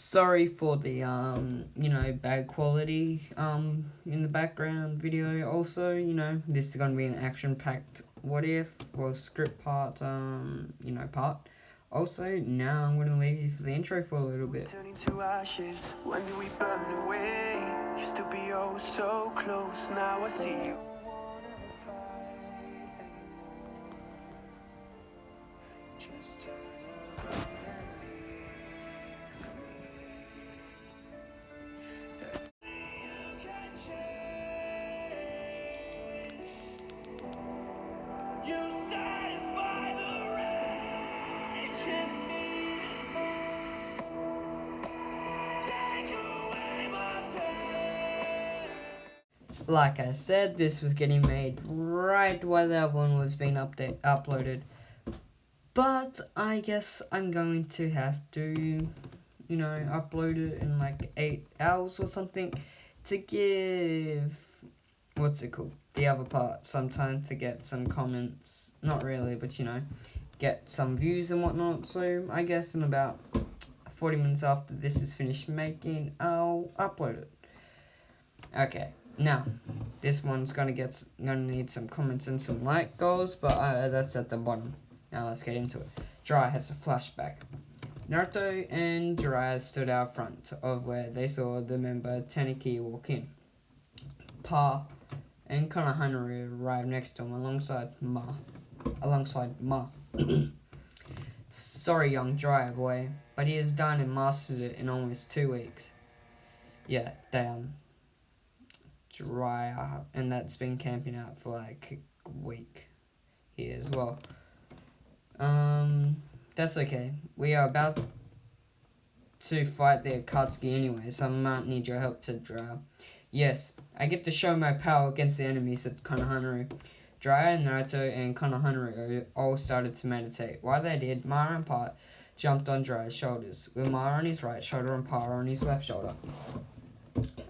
Sorry for the bad quality in the background video. Also, this is gonna be an action-packed what if or script part part. Also, now I'm gonna leave you for the intro for a little bit. Turning to ashes, when do we burn away? Used to be oh so close, now I see you. Just turn around and leave me. You can change. You satisfy the rage in me. Take away my pain. Like I said, this was getting made right while the other one was being uploaded. But I guess I'm going to have to, upload it in like 8 hours or something to give, the other part some time to get some comments. Not really, but get some views and whatnot. So I guess in about 40 minutes after this is finished making, I'll upload it. Okay, now this one's gonna need some comments and some like goals, but that's at the bottom. Now let's get into it. Jiraiya has a flashback. Naruto and Jiraiya stood out front of where they saw the member Taniki walk in. Pa and Konohanaru arrived next to him alongside Ma. Sorry, young Jiraiya boy, but he has done and mastered it in almost 2 weeks. Yeah, damn. Jiraiya, and that's been camping out for like a week here as well. That's okay. We are about to fight the Akatsuki anyway, so I might need your help, said Jiraiya. Yes, I get to show my power against the enemy, said Konohanaru. Jiraiya, Naruto, and Konohanaru all started to meditate. While they did, Mara and Pa jumped on Jiraiya's shoulders, with Mara on his right shoulder and Pa on his left shoulder.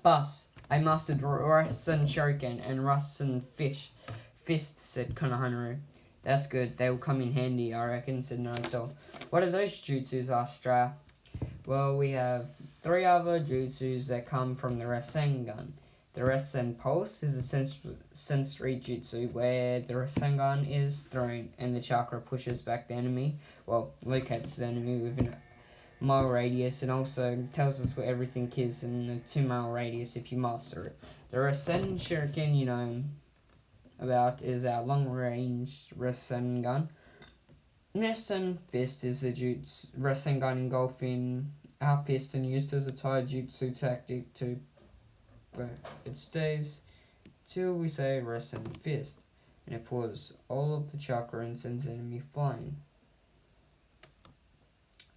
Bus, I mastered Rasen Shuriken and Rasen Fist, said Konohanaru. That's good, they will come in handy, I reckon, said Naruto. What are those jutsus, asked Jiraiya. Well, we have 3 other jutsus that come from the Rasengan. The Rasen Pulse is a sensory jutsu where the Rasengan is thrown and the chakra pushes back the enemy, locates the enemy within a mile radius, and also tells us where everything is in a 2-mile radius if you master it. The Rasen Shuriken, about is our long-range Rasengan. Rasen Fist is the Rasengan engulfing our fist and used as a taijutsu tactic to where it stays till we say Rasen Fist, and it pulls all of the chakra and sends the enemy flying.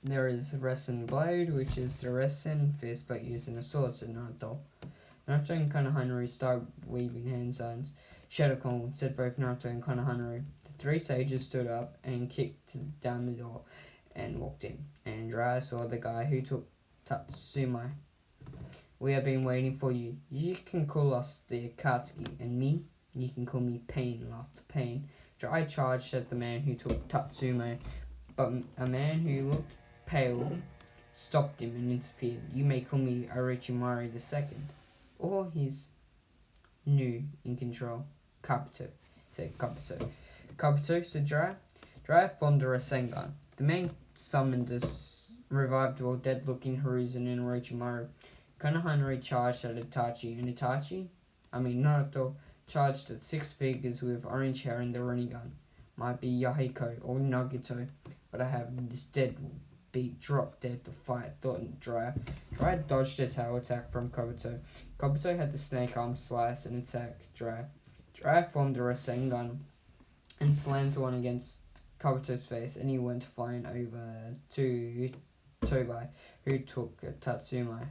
There is Rasen Blade, which is the Rasen Fist but used in a sword, said Naruto. Naruto and Konohanaru start weaving hand signs. Shadow Clone, said both Naruto and Konohanaru. The 3 sages stood up and kicked down the door and walked in. And Jiraiya saw the guy who took Tatsumai. We have been waiting for you. You can call us the Akatsuki, and me, you can call me Pain, laughed Pain. Jiraiya charged at the man who took Tatsumai, but a man who looked pale stopped him and interfered. You may call me Orochimaru II, or he's new in control. Kabuto, said Kabuto. Kabuto, said Jiraiya. Jiraiya formed a Rasengan. The man summoned this revived or dead-looking Hiruzen and Orochimaru. Konohanaru charged at Itachi, and Naruto charged at 6 figures with orange hair and the Rinnegan. Might be Yahiko or Nagito, but I have this dead beat drop dead to fight, thought Jiraiya. Jiraiya dodged a tail attack from Kabuto. Kabuto had the snake arm slice and attack Jiraiya. Jiraiya formed a Rasengan and slammed one against Kabuto's face, and he went flying over to Tobai, who took Tatsumai.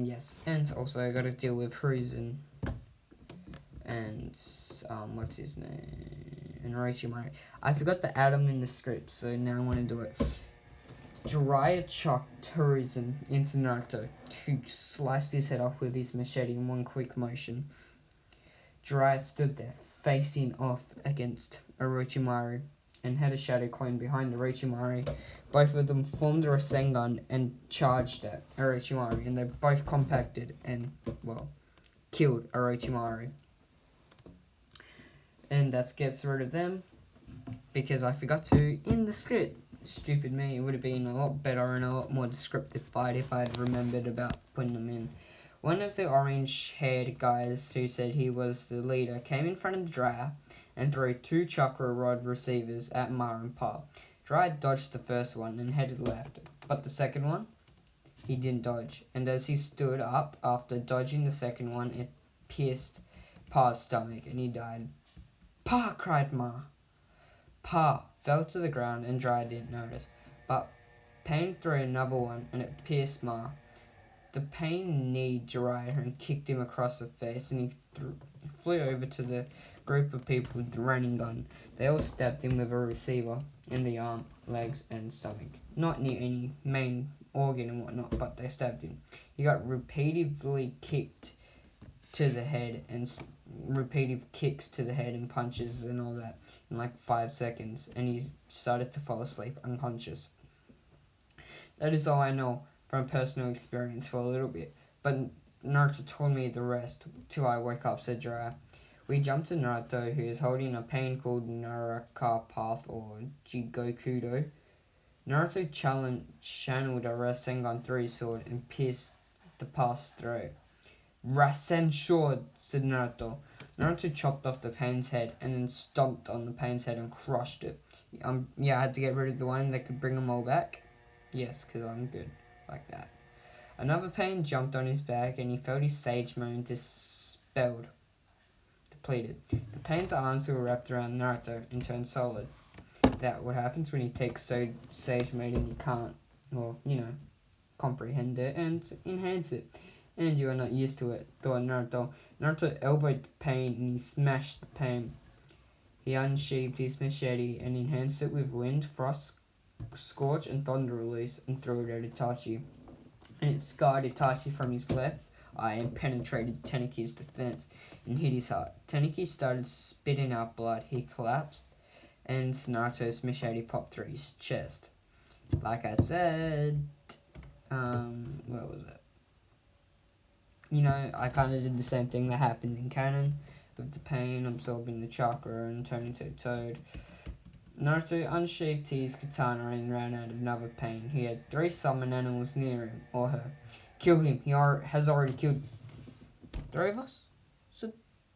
Yes, and also I gotta deal with Hiruzen and, what's his name? And Orochimaru. I forgot to add him in the script, so now I want to do it. Jiraiya chucked Hiruzen into Naruto, who sliced his head off with his machete in one quick motion. Jiraiya stood there, facing off against Orochimaru, and had a shadow clone behind Orochimaru. Both of them formed a Rasengan and charged at Orochimaru, and they both compacted and, well, killed Orochimaru. And that gets rid of them, because I forgot to in the script. Stupid me, it would have been a lot better and a lot more descriptive fight if I had remembered about putting them in. One of the orange-haired guys who said he was the leader came in front of the Dryer and threw 2 chakra rod receivers at Ma and Pa. Dryer dodged the first one and headed left, but the second one, he didn't dodge. And as he stood up after dodging the second one, it pierced Pa's stomach and he died. Pa! Cried Ma. Pa fell to the ground and Dryer didn't notice, but Pain threw another one and it pierced Ma. The Pain kneed Dryer and kicked him across the face, and he flew over to the group of people with the running gun. They all stabbed him with a receiver in the arm, legs, and stomach. Not near any main organ and whatnot, but they stabbed him. He got repeatedly kicked to the head and repeated kicks to the head and punches and all that in like 5 seconds, and he started to fall asleep unconscious. That is all I know from personal experience for a little bit, but Naruto told me the rest till I woke up, said Jiraiya. We jumped to Naruto, who is holding a pain called Naraka Path or Jigokudo. Naruto channeled a Rasengan 3 sword and pierced the path's throat. Rasen sword, said Naruto. Naruto chopped off the Pain's head and then stomped on the Pain's head and crushed it. Yeah, I had to get rid of the one that could bring them all back. Yes, because I'm good like that. Another Pain jumped on his back and he felt his Sage Mode depleted. The Pain's arms were wrapped around Naruto and turned solid. That what happens when you take Sage Mode and you can't, or, comprehend it and enhance it. And you are not used to it, thought Naruto. Naruto elbowed the Pain and he smashed the Pain. He unsheathed his machete and enhanced it with Wind, Frost, Scorch, and Thunder Release and threw it at Itachi. And it scarred Itachi from his left eye and penetrated Teneki's defense and hit his heart. Teneki started spitting out blood. He collapsed and Naruto's machete popped through his chest. Like I said, where was it? I kind of did the same thing that happened in canon with the Pain absorbing the chakra and turning to a toad. Naruto unsheathed his katana and ran out of another Pain. He had 3 summon animals near him, or her. Kill him. He has already killed 3 of us? So,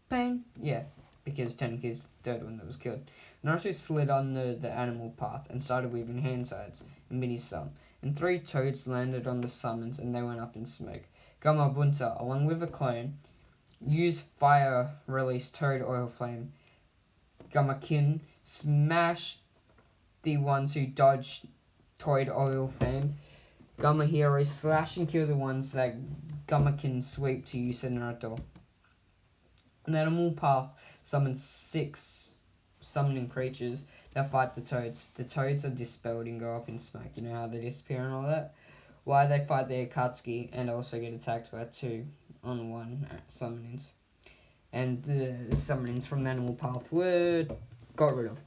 Pain? Yeah, because Teneki's the 3rd one that was killed. Naruto slid on the animal path and started weaving hand sides and mini sum. And 3 toads landed on the summons and they went up in smoke. Gamabunta, along with a clone, used fire release toad oil flame. Gamakin smashed the ones who dodged toad oil flame. Gama Hero slash and kill the ones that Gamakin sweep to use in Naruto. And the animal path summons 6 summoning creatures that fight the toads. The toads are dispelled and go up in smoke. You know how they disappear and all that? Why they fight the Akatsuki and also get attacked by 2 on 1 summonings. And the summonings from the animal path were got rid of.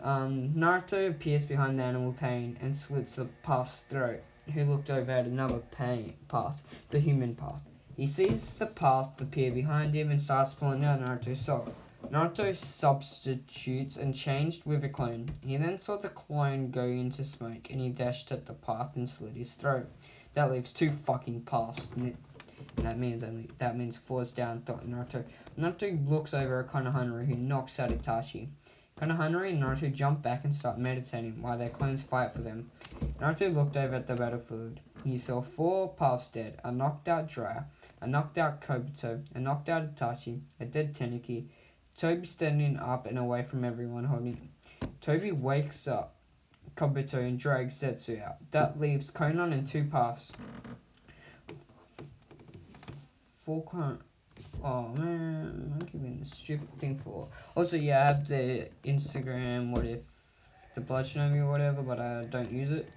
Naruto appears behind the animal Pain and slits the path's throat, who looked over at another path, the human path. He sees the path appear behind him and starts pulling out Naruto's soul. Naruto substitutes and changed with a clone. He then saw the clone go into smoke and he dashed at the path and slit his throat. That leaves 2 fucking paths. And that means 4's down, thought Naruto. Naruto looks over at Konohana, who knocks out Itachi. Konohana and Naruto jump back and start meditating while their clones fight for them. Naruto looked over at the battlefield. He saw 4 paths dead, a knocked out Jiraiya, a knocked out Kobito, a knocked out Itachi, a dead Teneki, Toby standing up and away from everyone holding him. Toby wakes up Kobito and drags Setsu out. That leaves Konan and 2 paths. Oh man, I'm giving this stupid thing for. Also, yeah, I have the Instagram, what if the Blood Shinobi or whatever, but I don't use it.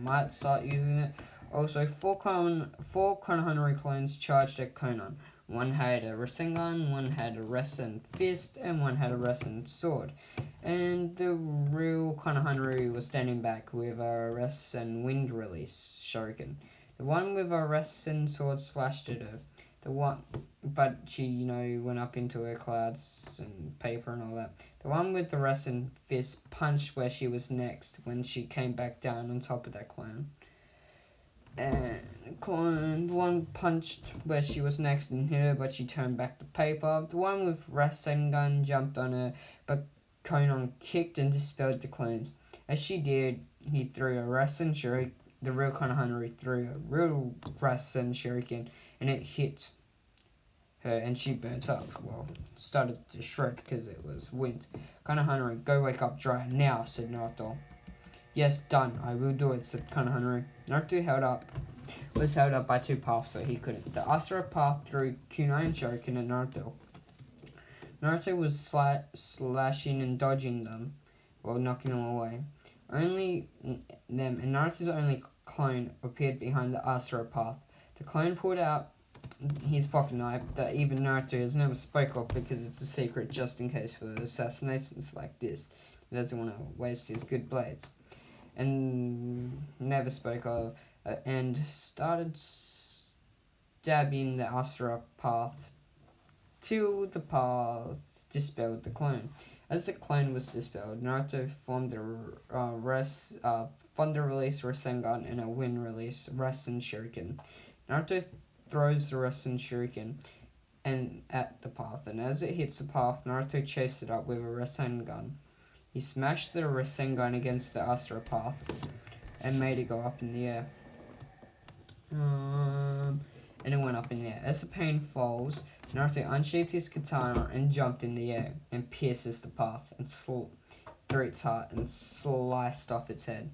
Might start using it. Also, 4 Konohana clones charged at Konan. One had a Rasengan, one had a Rasen Fist, and one had a Rasen Sword. And the real Konohanaru was standing back with a rest and wind release shuriken. The one with a rest and sword slashed at her. But she, went up into her clouds and paper and all that. The one with the rest and fist punched where she was next when she came back down on top of that clown. And the one punched where she was next and hit her, but she turned back the paper. The one with Rasengan jumped on her, but Conan kicked and dispelled the clones. As she did, he threw a Rasen Shuriken. The real Konohanaru threw a real Rasen Shuriken, and it hit her, and she burnt up. Well, started to shriek because it was wind. Konohanaru, go wake up dry now, said Naruto. Yes, done. I will do it, said Konohanaru. Naruto was held up by two paths, so he couldn't. The Asura path threw kunai and shuriken at Naruto. Naruto was slashing and dodging them, while knocking them away. Only them and Naruto's only clone appeared behind the Asura path. The clone pulled out his pocket knife that even Naruto has never spoke of because it's a secret just in case for assassinations like this. He doesn't want to waste his good blades. And never spoke of, and started stabbing the Asura path till the path dispelled the clone. As the clone was dispelled, Naruto formed a Thunder Release Rasengan and a Wind Release Rasen Shuriken. Naruto throws the Rasen Shuriken at the path, and as it hits the path, Naruto chased it up with a Rasengan. He smashed the Rasengan against the Asura path and made it go up in the air. And it went up in the air. As the pain falls, Naruto unsheathed his katana and jumped in the air and pierces the path and through its heart and sliced off its head.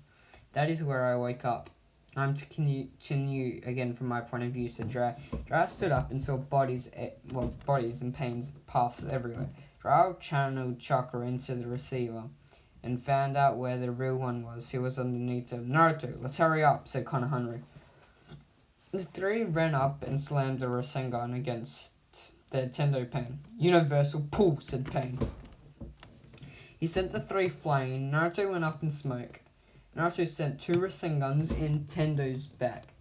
That is where I wake up. I'm to continue again from my point of view, said Dra. Dra stood up and saw bodies and pains paths everywhere. Dra channeled chakra into the receiver and found out where the real one was. He was underneath him. Naruto, let's hurry up, said Konohanaru. The three ran up and slammed the Rasengan against the Tendo Pain. Universal pull, said Pain. He sent the three flying. Naruto went up in smoke. Naruto sent two Rasengans in Tendo's back.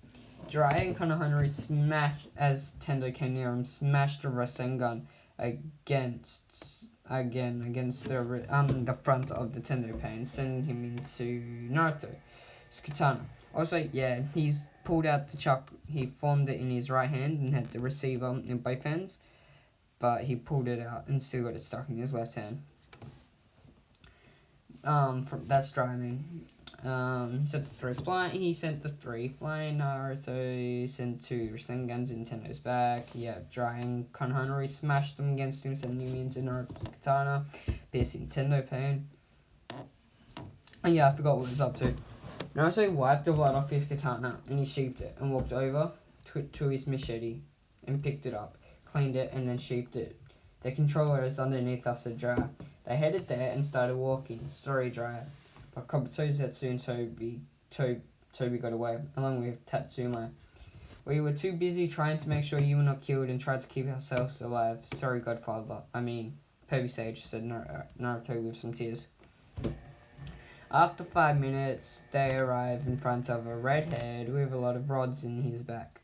Jiraiya and Konohanaru smashed, as Tendo came near him, smashed the Rasengan against the front of the Tendo Pain, sending him into Naruto's katana. Also, he's pulled out the chakra. He formed it in his right hand and had the receiver in both hands, but he pulled it out and still got it stuck in his left hand. That's driving. He sent the three flying. Naruto sent two Rasengans in Tendo's back. Dry and Konohanaru smashed them against him, sending him into Naruto's katana, piercing Tendo Pain. And I forgot what he was up to. Naruto wiped the blood off his katana and he sheathed it and walked over to his machete and picked it up, cleaned it, and then sheathed it. The controller is underneath us at Dry. They headed there and started walking. Sorry, Dry. But Kabuto, Zetsu, and Toby got away, along with Tatsuma. We were too busy trying to make sure you were not killed and tried to keep ourselves alive. Sorry, Godfather. Pervy Sage, said Naruto with some tears. After 5 minutes, they arrived in front of a redhead with a lot of rods in his back.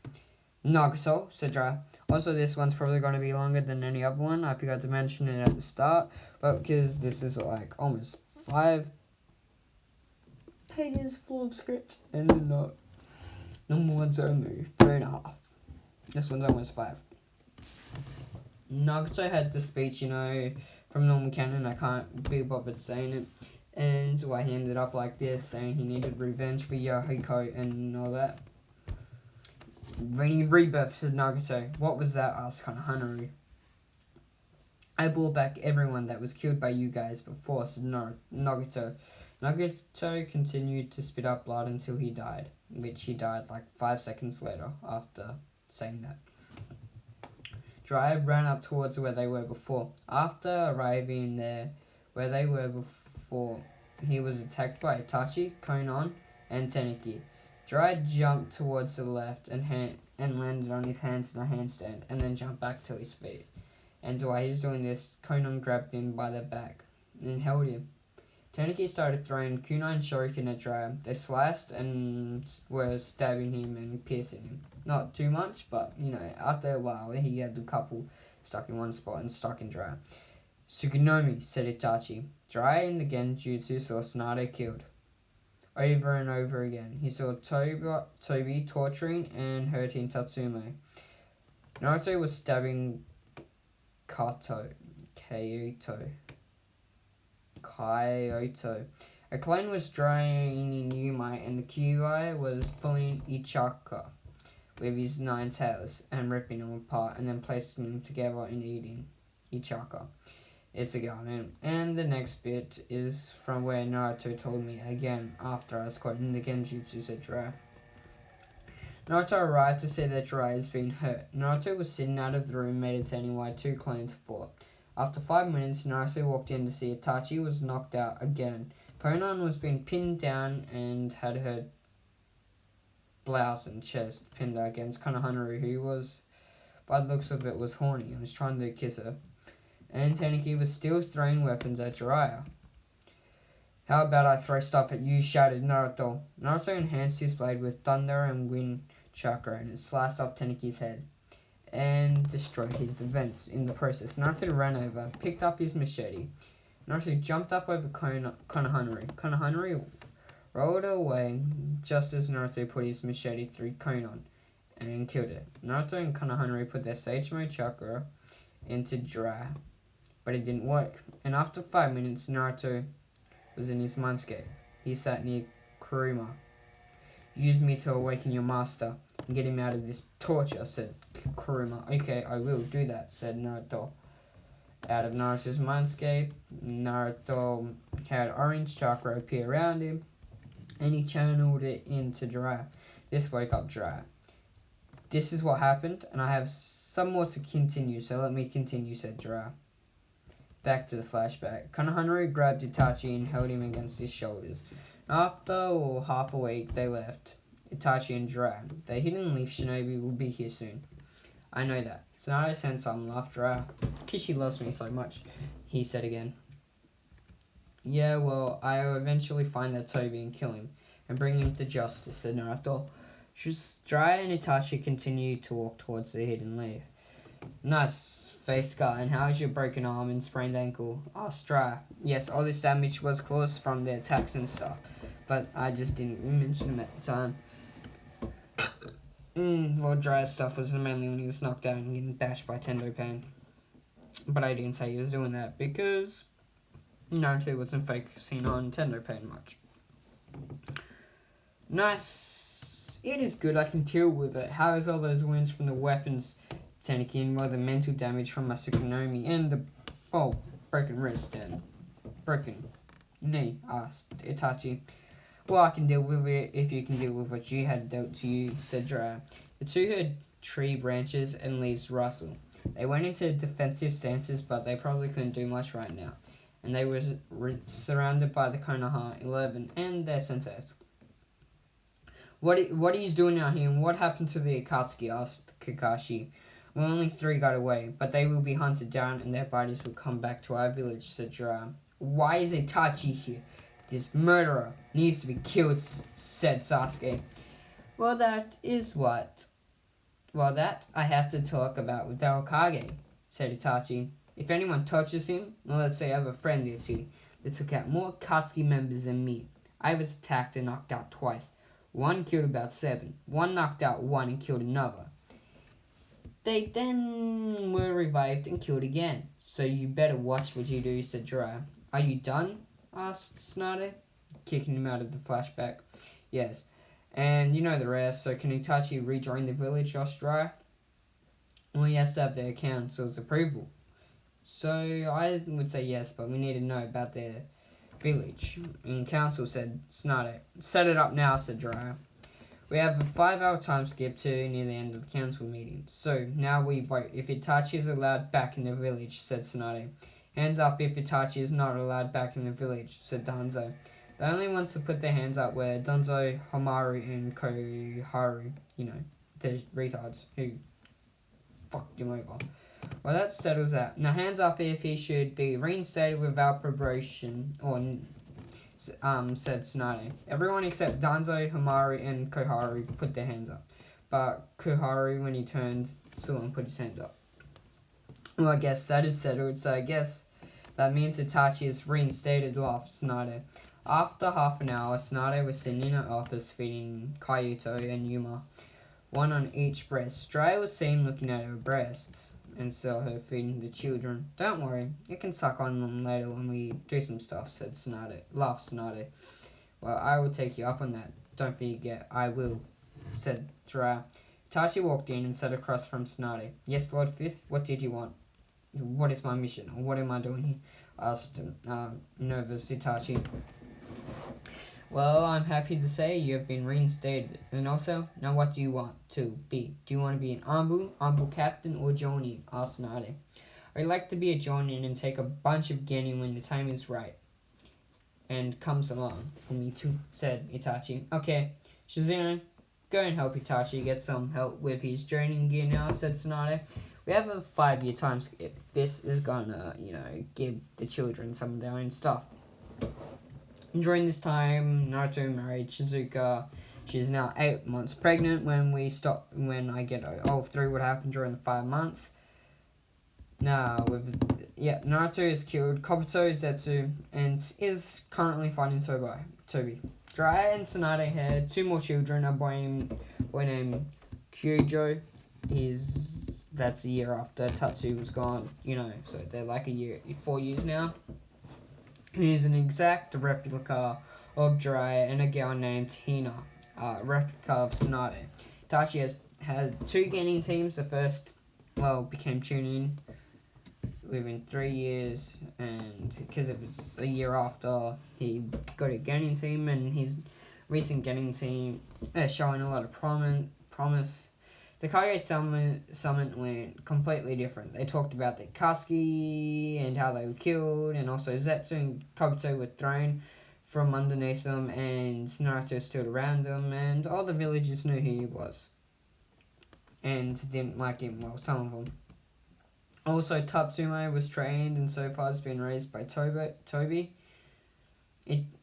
Nagato, said Dry. Also, this one's probably going to be longer than any other one. I forgot to mention it at the start, but because this is like almost 5 pages full of script, and normal one's only 3.5. This one's almost 5. Nagato had the speech, from normal canon. I can't be bothered saying it. And so he ended up like this, saying he needed revenge for Yahiko and all that. Rainy rebirth, said Nagato. What was that? Asked Konohanaru. I brought back everyone that was killed by you guys before, said Nagato. Nagato continued to spit up blood until he died, which he died like 5 seconds later after saying that. Jiraiya ran up towards where they were before. After arriving there where they were before, he was attacked by Itachi, Konan, and Teniki. Jiraiya jumped towards the left and landed on his hands in a handstand, and then jumped back to his feet. And while he was doing this, Konan grabbed him by the back and held him. Tanuki started throwing kunai and shuriken at Jiraiya. They sliced and were stabbing him and piercing him. Not too much, but, after a while, he had a couple stuck in one spot and stuck in Jiraiya. Tsukunomi, said Itachi. Jiraiya in the genjutsu saw Tsunade killed. Over and over again. He saw Toby torturing and hurting Tatsume. Naruto was stabbing Kyoto. A clone was draining Yumai, and the Kyuai was pulling Ichaka with his 9 tails and ripping them apart and then placing them together and eating Ichaka. It's a garden. And the next bit is from where Naruto told me again after I was caught in the genjutsu, said Jiraiya. Naruto arrived to see that Jiraiya has been hurt. Naruto was sitting out of the room meditating while 2 clones fought. After 5 minutes, Naruto walked in to see Itachi was knocked out again. Konan was being pinned down and had her blouse and chest pinned against Konohamaru, who was, by the looks of it, was horny and was trying to kiss her. And Tanuki was still throwing weapons at Jiraiya. How about I throw stuff at you, shouted Naruto. Naruto enhanced his blade with thunder and wind chakra and it sliced off Tanuki's head and destroyed his defense. In the process, Naruto ran over, picked up his machete. Naruto jumped up over Konohamaru. Konohamaru rolled away just as Naruto put his machete through Konan and killed it. Naruto and Konohamaru put their Sage Mode chakra into Jiraiya, but it didn't work. And after 5 minutes, Naruto was in his mindscape. He sat near Kuruma. Use me to awaken your master and get him out of this torture, said Kuruma. Okay, I will do that, said Naruto. Out of Naruto's mindscape, Naruto had orange chakra appear around him, and he channeled it into Jiraiya. This woke up Jiraiya. This is what happened, and I have some more to continue, so let me continue, said Jiraiya. Back to the flashback. Konohamaru grabbed Itachi and held him against his shoulders. After half a week, they left. Itachi and Jiraiya. The hidden leaf shinobi will be here soon. I know that. Tsunade sent some, laughed Jiraiya. Kishi loves me so much, he said again. Yeah, well, I'll eventually find that Toby and kill him, and bring him to justice, said Naruto. Jiraiya and Itachi continued to walk towards the hidden leaf. Nice face scar, and how is your broken arm and sprained ankle? Asked Jiraiya. Yes, all this damage was caused from the attacks and stuff, but I just didn't mention them at the time. Well, Jiraiya's stuff was mainly when he was knocked out and getting bashed by Tendo Pain. But I didn't say he was doing that because Naruto wasn't focusing on Tendo Pain much. Nice. It is good, I can deal with it. How is all those wounds from the weapons, Tanuki, and the mental damage from my Tsukunomi and the, broken wrist and broken knee, asked Itachi. Well, I can deal with it if you can deal with what you had dealt to you, said Jiraiya. The two heard tree branches and leaves rustle. They went into defensive stances, but they probably couldn't do much right now. And they were surrounded by the Konoha 11 and their senseis. What are you doing out here, and what happened to the Akatsuki? Asked Kakashi. Well, only 3 got away, but they will be hunted down and their bodies will come back to our village, said Jiraiya. Why is Itachi here? This murderer needs to be killed, said Sasuke. Well, that I have to talk about with the Hokage, said Itachi. If anyone touches him, well, let's say I have a friend or two that took out more Akatsuki members than me. I was attacked and knocked out twice. 1 killed about 7. 1 knocked out 1 and killed another. They then were revived and killed again. So you better watch what you do, said Jiraiya. Are you done? Asked Tsunade, kicking him out of the flashback. Yes. And you know the rest, so can Itachi rejoin the village, asked Jiraiya? Well, he has to have their council's approval. So I would say yes, but we need to know about their village. And council, said Tsunade. Set it up now, said Jiraiya. We have a 5-hour time skip to near the end of the council meeting. So now we vote if Itachi is allowed back in the village, said Tsunade. Hands up if Itachi is not allowed back in the village, said Danzo. The only ones to put their hands up were Danzo, Hamaru, and Koharu. You know, the retards who fucked him over. Well, that settles that. Now hands up if he should be reinstated without probation, or said Tsunade. Everyone except Danzo, Hamaru, and Koharu put their hands up. But Koharu, when he turned, still didn't put his hand up. Well, I guess that is settled, so I guess that means Itachi is reinstated, laughed Tsunade. After half an hour, Tsunade was sitting in her office feeding Kayuto and Yuma, one on each breast. Jiraiya was seen looking at her breasts and saw her feeding the children. Don't worry, you can suck on them later when we do some stuff, said Tsunade. Laughed Tsunade. Well, I will take you up on that. Don't forget, I will, said Jiraiya. Itachi walked in and sat across from Tsunade. Yes, Lord Fifth, what did you want? What is my mission, or what am I doing here? Asked nervous Itachi. Well, I'm happy to say you have been reinstated. And also, now what do you want to be? Do you want to be an Anbu captain, or Jonin? Asked Tsunade. I'd like to be a Jonin and take a bunch of Genin when the time is right. And comes along for me too, said Itachi. Okay, Shizune, go and help Itachi get some help with his Jonin gear now, said Tsunade. We have a 5-year time skip. This is gonna, give the children some of their own stuff. And during this time, Naruto married Shizuka. She's now 8 months pregnant when I get all through what happened during the 5 months. Now, Naruto has killed Kabuto, Zetsu, and is currently fighting Toby. Jiraiya and Tsunade had 2 more children, a boy named Kyujo. That's a year after Tatsu was gone, so they're like 4 years now. He's an exact replica of Jiraiya and a girl named Hina, replica of Tsunade. Itachi has had 2 gaining teams. The first, became Chunin within 3 years, and because it was a year after he got a gaining team, and his recent gaining team showing a lot of promise. The Kage summon went completely different. They talked about the Akatsuki and how they were killed, and also Zetsu and Kabuto were thrown from underneath them, and Naruto stood around them, and all the villagers knew who he was. And didn't like him, some of them. Also, Tatsume was trained and so far has been raised by Toby.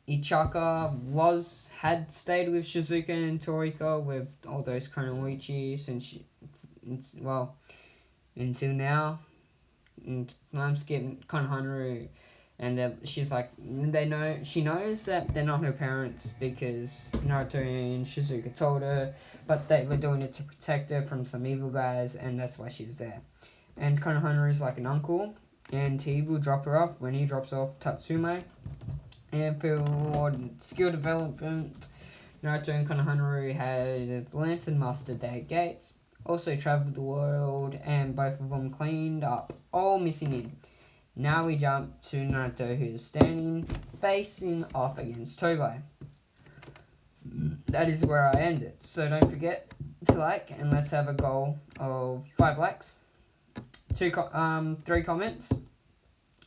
Ichaka had stayed with Shizuka and Toriko with all those Kunoichi until now. And I'm skipping Konohamaru, and she's like, she knows that they're not her parents because Naruto and Shizuka told her, but they were doing it to protect her from some evil guys, and that's why she's there. And Konohamaru is like an uncle, and he will drop her off when he drops off Tatsume. And for skill development, Naruto and Konohamaru have learnt and mastered their gates, also travelled the world, and both of them cleaned up all missing in. Now we jump to Naruto, who is facing off against Toby. That is where I end it. So don't forget to like, and let's have a goal of 5 likes. 3 comments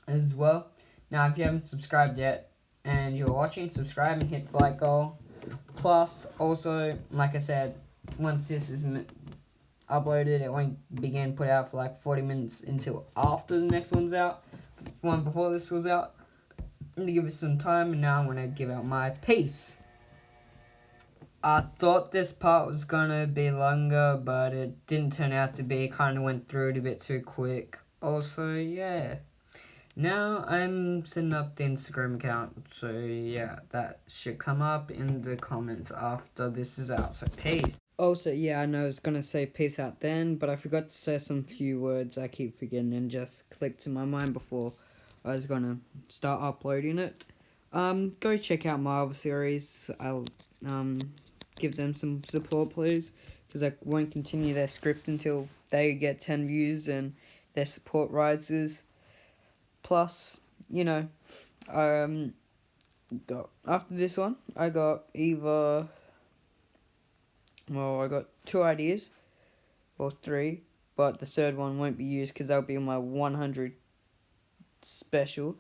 as well. Now, if you haven't subscribed yet and you're watching, subscribe and hit the like goal. Plus, also, like I said, once this is uploaded, it won't begin put out for like 40 minutes until after the next one's out. One before this was out. I'm going to give it some time, and now I'm going to give out my piece. I thought this part was gonna be longer, but it didn't turn out to be. Kind of went through it a bit too quick. Also, yeah. Now I'm setting up the Instagram account, so yeah, that should come up in the comments after this is out. So peace. Also, yeah, I know I was gonna say peace out then, but I forgot to say some few words I keep forgetting and just clicked to my mind before I was gonna start uploading it. Go check out my other series. I'll give them some support, please, because I won't continue their script until they get 10 views and their support rises. Plus, after this one, I got I got 2 ideas, or 3, but the third one won't be used because that'll be my 100 special.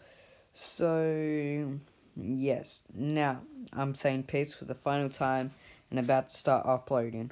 So, yes, now I'm saying peace for the final time and about to start uploading.